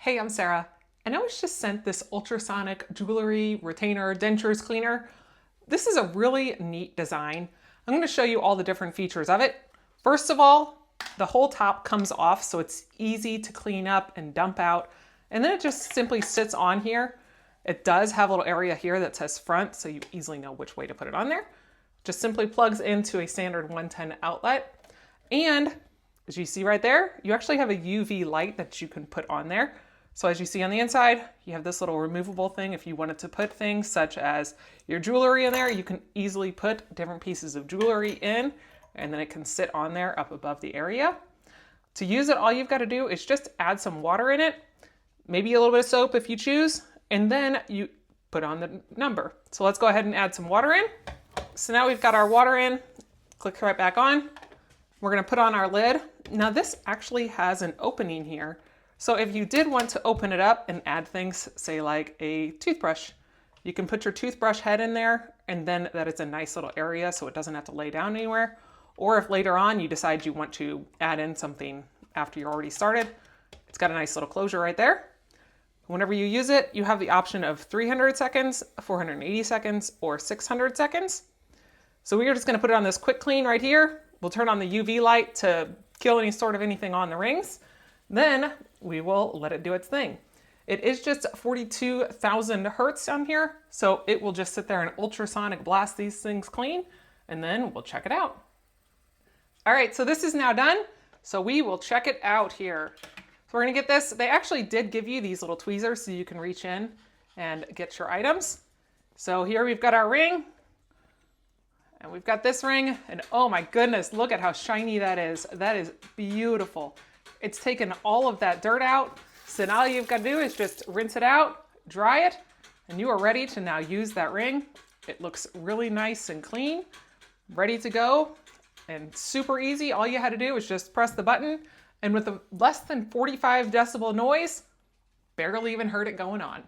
Hey, I'm Sarah, and I was just sent this ultrasonic jewelry retainer dentures cleaner. This is a really neat design. I'm going to show you all the different features of it. First of all, the whole top comes off so it's easy to clean up and dump out, and then it just simply sits on here. It does have a little area here that says front, so you easily know which way to put it on there. Just simply plugs into a standard 110 outlet, and as you see right there, you actually have a UV light that you can put on there. So as you see on the inside, you have this little removable thing. If you wanted to put things such as your jewelry in there, you can easily put different pieces of jewelry in, and then it can sit on there up above the area. To use it, all you've got to do is just add some water in it, maybe a little bit of soap if you choose, and then you put on the number. So let's go ahead and add some water in. So now we've got our water in, click right back on. We're going to put on our lid. Now this actually has an opening here. So if you did want to open it up and add things, say like a toothbrush, you can put your toothbrush head in there, and then that is a nice little area so it doesn't have to lay down anywhere. Or if later on you decide you want to add in something after you're already started, it's got a nice little closure right there. Whenever you use it, you have the option of 300 seconds, 480 seconds, or 600 seconds. So we are just going to put it on this quick clean right here. We'll turn on the UV light to kill any sort of anything on the rings. Then we will let it do its thing. It is just 42,000 hertz on here, so it will just sit there and ultrasonic blast these things clean, and then we'll check it out. All right, so this is now done, so we will check it out here. So we're gonna get this. They actually did give you these little tweezers so you can reach in and get your items. So here we've got our ring, and we've got this ring, and oh my goodness, look at how shiny that is. That is beautiful. It's taken all of that dirt out. So now all you've got to do is just rinse it out, dry it, and you are ready to now use that ring. It looks really nice and clean, ready to go, and super easy. All you had to do was just press the button, and with a less than 45 decibel noise, barely even heard it going on.